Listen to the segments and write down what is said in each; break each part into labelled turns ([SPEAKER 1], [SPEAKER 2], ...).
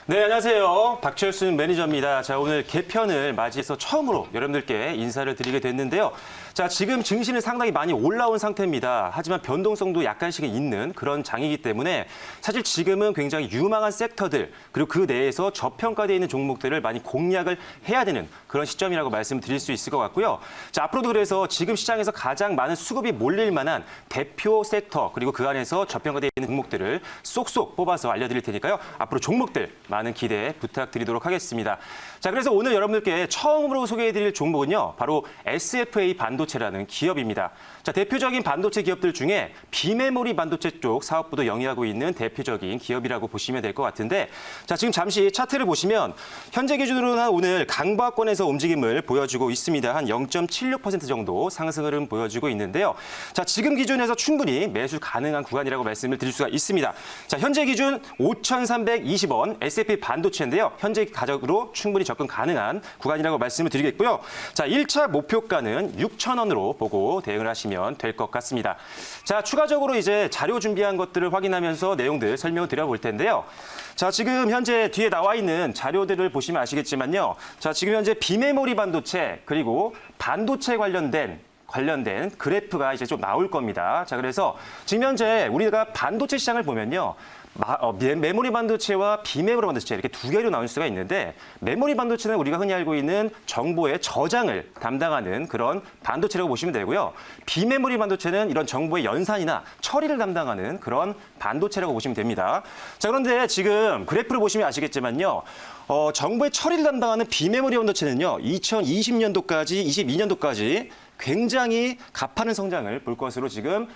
[SPEAKER 1] 네, 안녕하세요. 박철순 매니저입니다. 자, 오늘 개편을 맞이해서 처음으로 여러분들께 인사를 드리게 됐는데요. 자, 지금 증시는 상당히 많이 올라온 상태입니다. 하지만 변동성도 약간씩은 있는 그런 장이기 때문에 사실 지금은 굉장히 유망한 섹터들 그리고 그 내에서 저평가되어 있는 종목들을 많이 공략을 해야 되는 그런 시점이라고 말씀드릴 수 있을 것 같고요. 자, 앞으로도 그래서 지금 시장에서 가장 많은 수급이 몰릴 만한 대표 섹터 그리고 그 안에서 저평가되어 있는 종목들을 쏙쏙 뽑아서 알려드릴 테니까요. 앞으로 종목들 많은 기대 부탁드리도록 하겠습니다. 자, 그래서 오늘 여러분들께 처음으로 소개해드릴 종목은요. 바로 SFA 반도체라는 기업입니다. 자, 대표적인 반도체 기업들 중에 비메모리 반도체 쪽 사업부도 영위하고 있는 대표적인 기업이라고 보시면 될 것 같은데 자, 지금 잠시 차트를 보시면 현재 기준으로는 오늘 강보합권에서 움직임을 보여주고 있습니다. 한 0.76% 정도 상승 흐름 보여주고 있는데요. 자, 지금 기준에서 충분히 매수 가능한 구간이라고 말씀을 드릴 수가 있습니다. 자, 현재 기준 5,320원 SFA 반도체인데요. 현재 가격으로 충분히 접근 가능한 구간이라고 말씀을 드리겠고요. 자, 1차 목표가는 6,000원으로 보고 대응을 하시면 될 것 같습니다. 자, 추가적으로 이제 자료 준비한 것들을 확인하면서 내용들 설명을 드려볼 텐데요. 자, 지금 현재 뒤에 나와 있는 자료들을 보시면 아시겠지만요. 자, 지금 현재 비메모리 반도체 그리고 반도체 관련된 그래프가 이제 좀 나올 겁니다. 자, 그래서 지금 현재 우리가 반도체 시장을 보면요. 메모리 반도체와 비메모리 반도체 이렇게 두 개로 나눌 수가 있는데 메모리 반도체는 우리가 흔히 알고 있는 정보의 저장을 담당하는 그런 반도체라고 보시면 되고요. 비메모리 반도체는 이런 정보의 연산이나 처리를 담당하는 그런 반도체라고 보시면 됩니다. 자, 그런데 지금 그래프를 보시면 아시겠지만요. 정보의 처리를 담당하는 비메모리 반도체는요. 2020년도까지 22년도까지 굉장히 가파른 성장을 볼 것으로 지금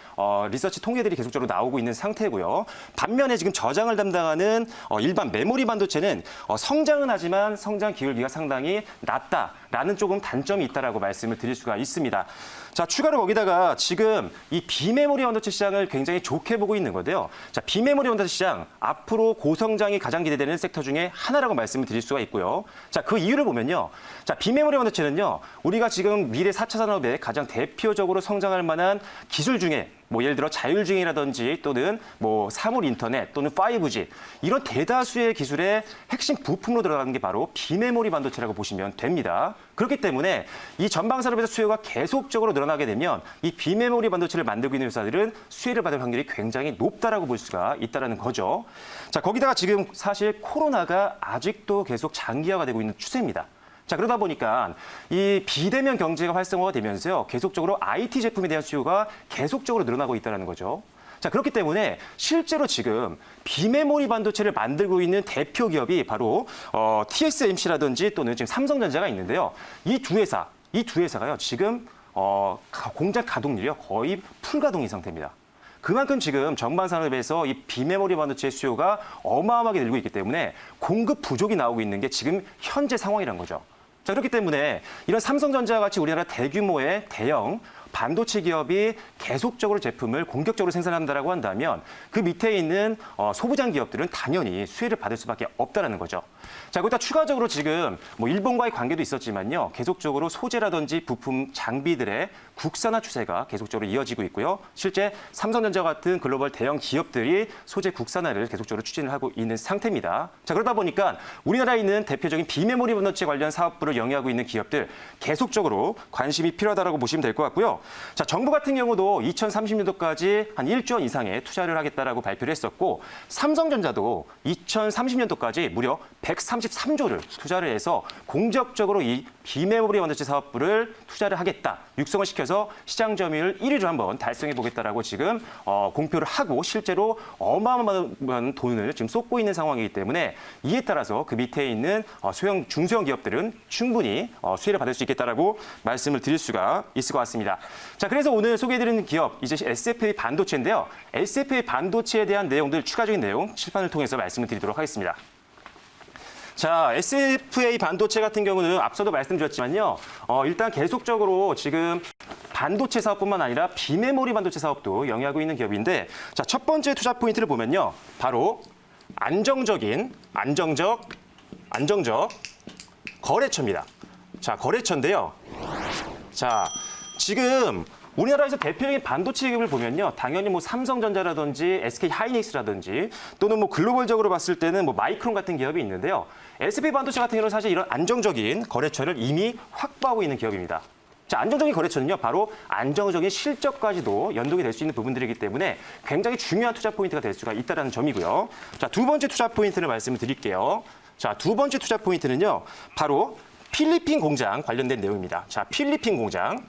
[SPEAKER 1] 리서치 통계들이 계속적으로 나오고 있는 상태고요. 반면에 지금 저장을 담당하는 일반 메모리 반도체는 성장은 하지만 성장 기울기가 상당히 낮다라는 조금 단점이 있다라고 말씀을 드릴 수가 있습니다. 자, 추가로 거기다가 지금 이 비메모리 반도체 시장을 굉장히 좋게 보고 있는 건데요. 자, 비메모리 반도체 시장 앞으로 고성장이 가장 기대되는 섹터 중에 하나라고 말씀을 드릴 수가 있고요. 자, 그 이유를 보면요. 자, 비메모리 반도체는요. 우리가 지금 미래 4차 산업에 가장 대표적으로 성장할 만한 기술 중에 뭐 예를 들어 자율주행이라든지 또는 뭐 사물 인터넷 또는 5G 이런 대다수의 기술의 핵심 부품으로 들어가는 게 바로 비메모리 반도체라고 보시면 됩니다. 그렇기 때문에 이 전방 산업에서 수요가 계속적으로 늘어나게 되면 이 비메모리 반도체를 만들고 있는 회사들은 수혜를 받을 확률이 굉장히 높다라고 볼 수가 있다는 거죠. 자, 거기다가 지금 사실 코로나가 아직도 계속 장기화가 되고 있는 추세입니다. 자, 그러다 보니까 이 비대면 경제가 활성화가 되면서요. 계속적으로 IT 제품에 대한 수요가 계속적으로 늘어나고 있다는 거죠. 자, 그렇기 때문에 실제로 지금 비메모리 반도체를 만들고 있는 대표 기업이 바로 TSMC라든지 또는 지금 삼성전자가 있는데요. 이 두 회사가요. 지금 공장 가동률이요. 거의 풀가동인 상태입니다. 그만큼 지금 전방 산업에서 이 비메모리 반도체 수요가 어마어마하게 늘고 있기 때문에 공급 부족이 나오고 있는 게 지금 현재 상황이란 거죠. 자, 그렇기 때문에 이런 삼성전자와 같이 우리나라 대규모의 대형 반도체 기업이 계속적으로 제품을 공격적으로 생산한다라고 한다면 그 밑에 있는 소부장 기업들은 당연히 수혜를 받을 수밖에 없다는 거죠. 자, 거기다 추가적으로 지금 뭐 일본과의 관계도 있었지만요. 계속적으로 소재라든지 부품 장비들의 국산화 추세가 계속적으로 이어지고 있고요. 실제 삼성전자 같은 글로벌 대형 기업들이 소재 국산화를 계속적으로 추진을 하고 있는 상태입니다. 자, 그러다 보니까 우리나라에 있는 대표적인 비메모리 반도체 관련 사업부를 영위하고 있는 기업들 계속적으로 관심이 필요하다고 보시면 될 것 같고요. 자, 정부 같은 경우도 2030년도까지 한 1조 원 이상의 투자를 하겠다라고 발표를 했었고 삼성전자도 2030년도까지 무려 133조를 투자를 해서 공적적으로 이 비메모리 반도체 사업부를 투자를 하겠다. 육성을 시켜서 시장 점유율 1위를 한번 달성해 보겠다라고 지금 공표를 하고 실제로 어마어마한 돈을 지금 쏟고 있는 상황이기 때문에 이에 따라서 그 밑에 있는 중소형 기업들은 충분히 수혜를 받을 수 있겠다라고 말씀을 드릴 수가 있을 것 같습니다. 자, 그래서 오늘 소개해드리는 기업 이제 SFA 반도체인데요. SFA 반도체에 대한 내용들 추가적인 내용 칠판을 통해서 말씀을 드리도록 하겠습니다. 자, SFA 반도체 같은 경우는 앞서도 말씀드렸지만요. 일단 계속적으로 지금 반도체 사업뿐만 아니라 비메모리 반도체 사업도 영위하고 있는 기업인데 자, 첫 번째 투자 포인트를 보면요. 바로 안정적 거래처입니다. 자, 거래처인데요. 자, 지금 우리나라에서 대표적인 반도체 기업을 보면요. 당연히 뭐 삼성전자라든지 SK 하이닉스라든지 또는 뭐 글로벌적으로 봤을 때는 뭐 마이크론 같은 기업이 있는데요. SK 반도체 같은 경우는 사실 이런 안정적인 거래처를 이미 확보하고 있는 기업입니다. 자, 안정적인 거래처는요, 바로 안정적인 실적까지도 연동이 될 수 있는 부분들이기 때문에 굉장히 중요한 투자 포인트가 될 수가 있다는 점이고요. 자, 두 번째 투자 포인트를 말씀을 드릴게요. 자, 두 번째 투자 포인트는요, 바로 필리핀 공장 관련된 내용입니다. 자, 필리핀 공장.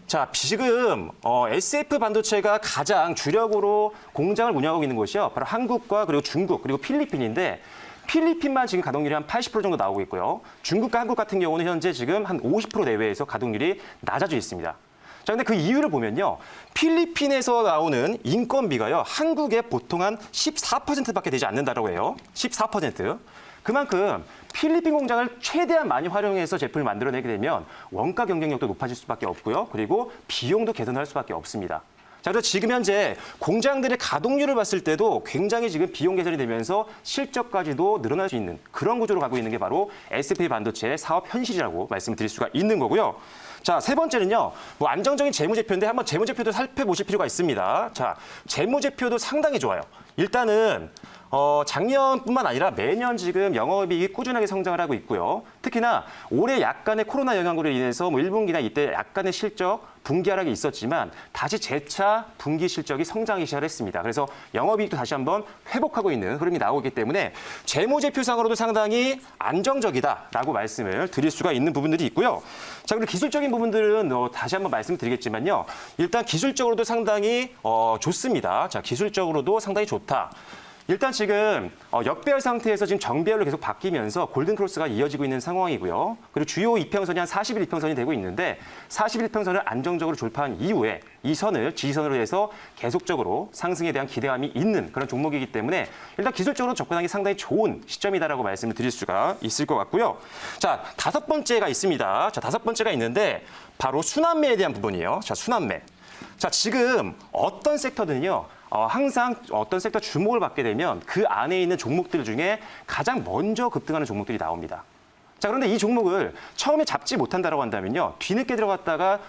[SPEAKER 1] 자, 지금 SF 반도체가 가장 주력으로 공장을 운영하고 있는 곳이요, 바로 한국과 그리고 중국 그리고 필리핀인데 필리핀만 지금 가동률이 한 80% 정도 나오고 있고요. 중국과 한국 같은 경우는 현재 지금 한 50% 내외에서 가동률이 낮아져 있습니다. 자, 근데 그 이유를 보면요. 필리핀에서 나오는 인건비가요. 한국의 보통 한 14%밖에 되지 않는다고 해요. 14%. 그만큼 필리핀 공장을 최대한 많이 활용해서 제품을 만들어내게 되면 원가 경쟁력도 높아질 수밖에 없고요. 그리고 비용도 개선할 수밖에 없습니다. 자, 그래서 지금 현재 공장들의 가동률을 봤을 때도 굉장히 지금 비용 개선이 되면서 실적까지도 늘어날 수 있는 그런 구조로 가고 있는 게 바로 SK 반도체의 사업 현실이라고 말씀을 드릴 수가 있는 거고요. 자, 세 번째는요. 뭐 안정적인 재무제표인데 한번 재무제표도 살펴보실 필요가 있습니다. 자, 재무제표도 상당히 좋아요. 일단은 작년뿐만 아니라 매년 지금 영업이익이 꾸준하게 성장을 하고 있고요. 특히나 올해 약간의 코로나 영향으로 인해서 뭐 1분기나 이때 약간의 실적 분기 하락이 있었지만 다시 재차 분기 실적이 성장하기 시작했습니다. 그래서 영업이익도 다시 한번 회복하고 있는 흐름이 나오기 때문에 재무제표상으로도 상당히 안정적이다라고 말씀을 드릴 수가 있는 부분들이 있고요. 자, 그리고 기술적인 부분들은 다시 한번 말씀드리겠지만요. 일단 기술적으로도 상당히 좋습니다. 자, 기술적으로도 상당히 좋다. 일단 지금 역배열 상태에서 지금 정배열로 계속 바뀌면서 골든크로스가 이어지고 있는 상황이고요. 그리고 주요 이평선이 한 41평선이 되고 있는데 41평선을 안정적으로 돌파한 이후에 이 선을 지지선으로 해서 계속적으로 상승에 대한 기대감이 있는 그런 종목이기 때문에 일단 기술적으로 접근하기 상당히 좋은 시점이다라고 말씀을 드릴 수가 있을 것 같고요. 자, 다섯 번째가 있습니다. 자, 다섯 번째가 있는데 바로 순환매에 대한 부분이에요. 자, 순환매. 자, 지금 어떤 섹터든요. 항상 어떤 섹터 주목을 받게 되면 그 안에 있는 종목들 중에 가장 먼저 급등하는 종목들이 나옵니다. 자, 그런데 이 종목을 처음에 잡지 못한다고 한다면요. 뒤늦게 들어갔다가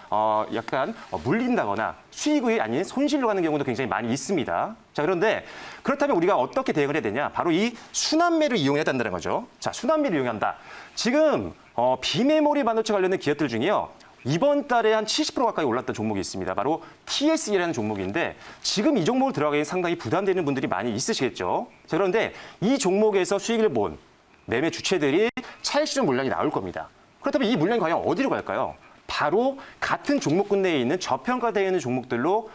[SPEAKER 1] 약간 물린다거나 수익이 아닌 손실로 가는 경우도 굉장히 많이 있습니다. 자, 그런데 그렇다면 우리가 어떻게 대응을 해야 되냐? 바로 이 순환매를 이용해야 된다는 거죠. 자, 순환매를 이용한다. 지금 비메모리 반도체 관련된 기업들 중에요. 이번 달에 한 70% 가까이 올랐던 종목이 있습니다. 바로 TSE라는 종목인데 지금 이 종목을 들어가기에 상당히 부담되는 분들이 많이 있으시겠죠. 자, 그런데 이 종목에서 수익을 본 매매 주체들이 차익 실현 물량이 나올 겁니다. 그렇다면 이 물량이 과연 어디로 갈까요? 바로 같은 종목군 내에 있는 저평가되어 있는 종목들로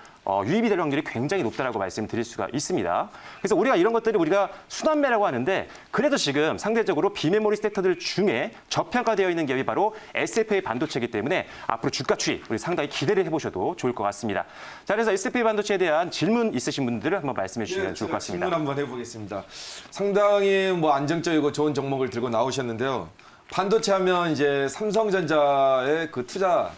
[SPEAKER 1] 유입이 될 확률이 굉장히 높다라고 말씀드릴 수가 있습니다. 그래서 우리가 이런 것들을 우리가 순환매라고 하는데 그래도 지금 상대적으로 비메모리 섹터들 중에 저평가되어 있는 기업이 바로 SFA 반도체이기 때문에 앞으로 주가 추이 우리 상당히 기대를 해보셔도 좋을 것 같습니다. 자, 그래서 SFA 반도체에 대한 질문 있으신 분들은 한번 말씀해 주시면 좋을 것 같습니다.
[SPEAKER 2] 질문 한번 해보겠습니다. 상당히 뭐 안정적이고 좋은 종목을 들고 나오셨는데요. 반도체 하면 이제 삼성전자의 그 투자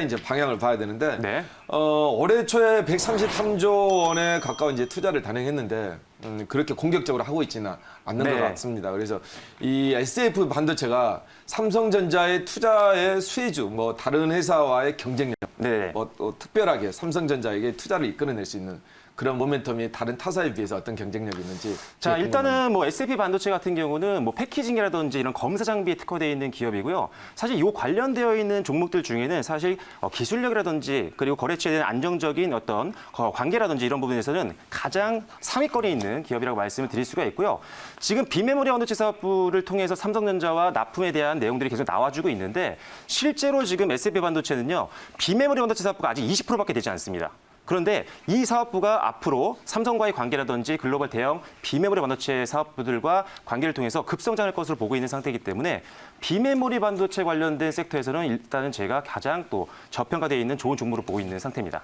[SPEAKER 2] 이제 방향을 봐야 되는데
[SPEAKER 1] 네.
[SPEAKER 2] 올해 초에 133조 원에 가까운 이제 투자를 단행했는데 그렇게 공격적으로 하고 있지는 않는
[SPEAKER 1] 네.
[SPEAKER 2] 것 같습니다. 그래서 이 SF 반도체가 삼성전자의 투자의 수혜주, 뭐 다른 회사와의 경쟁력,
[SPEAKER 1] 네.
[SPEAKER 2] 특별하게 삼성전자에게 투자를 이끌어낼 수 있는 그런 모멘텀이 다른 타사에 비해서 어떤 경쟁력이 있는지.
[SPEAKER 1] 자, 일단은 뭐 SFP 반도체 같은 경우는 뭐 패키징이라든지 이런 검사 장비에 특화되어 있는 기업이고요. 사실 이 관련되어 있는 종목들 중에는 사실 기술력이라든지 그리고 거래처에 대한 안정적인 어떤 관계라든지 이런 부분에서는 가장 상위권에 있는 기업이라고 말씀을 드릴 수가 있고요. 지금 비메모리 반도체 사업부를 통해서 삼성전자와 납품에 대한 내용들이 계속 나와주고 있는데 실제로 지금 SFP 반도체는요. 비메모리 반도체 사업부가 아직 20%밖에 되지 않습니다. 그런데 이 사업부가 앞으로 삼성과의 관계라든지 글로벌 대형 비메모리 반도체 사업부들과 관계를 통해서 급성장할 것으로 보고 있는 상태이기 때문에 비메모리 반도체 관련된 섹터에서는 일단은 제가 가장 또 저평가되어 있는 좋은 종목으로 보고 있는 상태입니다.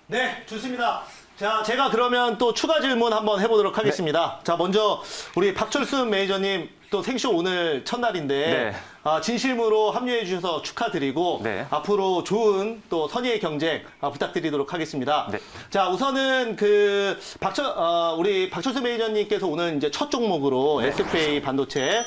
[SPEAKER 3] 네, 좋습니다. 자, 제가 그러면 또 추가 질문 한번 해보도록 하겠습니다. 자, 먼저 우리 박철순 매니저님 또 생쇼 오늘 첫날인데
[SPEAKER 1] 네.
[SPEAKER 3] 진실무로 합류해 주셔서 축하드리고
[SPEAKER 1] 네.
[SPEAKER 3] 앞으로 좋은 또 선의의 경쟁 부탁드리도록 하겠습니다.
[SPEAKER 1] 네.
[SPEAKER 3] 자, 우선은 그 우리 박철순 매니저님께서 오늘 이제 첫 종목으로 SFA 반도체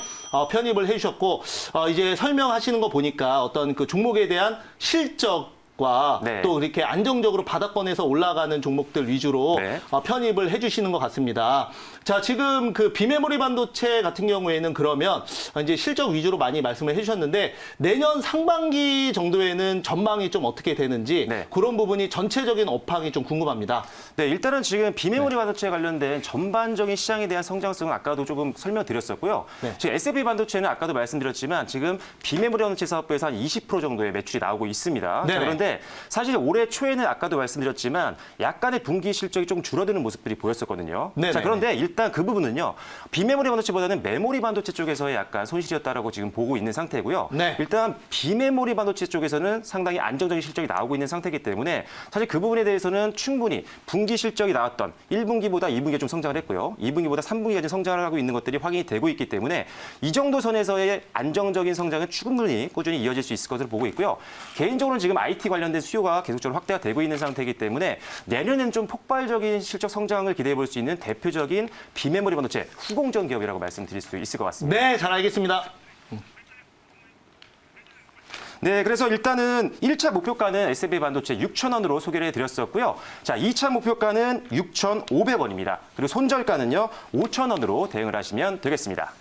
[SPEAKER 3] 편입을 해주셨고 이제 설명하시는 거 보니까 어떤 그 종목에 대한 실적 종목과
[SPEAKER 1] 네.
[SPEAKER 3] 또 이렇게 안정적으로 바닥권에서 올라가는 종목들 위주로
[SPEAKER 1] 네.
[SPEAKER 3] 편입을 해주시는 것 같습니다. 자, 지금 그 비메모리 반도체 같은 경우에는 그러면 이제 실적 위주로 많이 말씀을 해주셨는데 내년 상반기 정도에는 전망이 좀 어떻게 되는지
[SPEAKER 1] 네.
[SPEAKER 3] 그런 부분이 전체적인 업황이 좀 궁금합니다.
[SPEAKER 1] 네, 일단은 지금 비메모리 반도체에 관련된 전반적인 시장에 대한 성장성은 아까도 조금 설명드렸었고요.
[SPEAKER 3] 네.
[SPEAKER 1] 지금 SFB 반도체는 아까도 말씀드렸지만 지금 비메모리 반도체 사업부에서 한 20% 정도의 매출이 나오고 있습니다.
[SPEAKER 3] 네네.
[SPEAKER 1] 자, 그런데 사실 올해 초에는 아까도 말씀드렸지만 약간의 분기 실적이 좀 줄어드는 모습들이 보였었거든요.
[SPEAKER 3] 네네.
[SPEAKER 1] 자, 그런데 일단 그 부분은요. 비메모리 반도체보다는 메모리 반도체 쪽에서의 약간 손실이었다라고 지금 보고 있는 상태고요.
[SPEAKER 3] 네.
[SPEAKER 1] 일단 비메모리 반도체 쪽에서는 상당히 안정적인 실적이 나오고 있는 상태이기 때문에 사실 그 부분에 대해서는 충분히 분기 실적이 나왔던 1분기보다 2분기가 좀 성장을 했고요. 2분기보다 3분기가 좀 성장을 하고 있는 것들이 확인이 되고 있기 때문에 이 정도 선에서의 안정적인 성장은 충분히 꾸준히 이어질 수 있을 것으로 보고 있고요. 개인적으로는 지금 IT 관련된 수요가 계속적으로 확대가 되고 있는 상태이기 때문에 내년에는 좀 폭발적인 실적 성장을 기대해 볼 수 있는 대표적인 비메모리 반도체 후공정 기업이라고 말씀드릴 수 있을 것 같습니다.
[SPEAKER 3] 네, 잘 알겠습니다.
[SPEAKER 1] 네, 그래서 일단은 1차 목표가는 SFB 반도체 6,000원으로 소개를 해드렸었고요. 자, 2차 목표가는 6,500원입니다. 그리고 손절가는요, 5,000원으로 대응을 하시면 되겠습니다.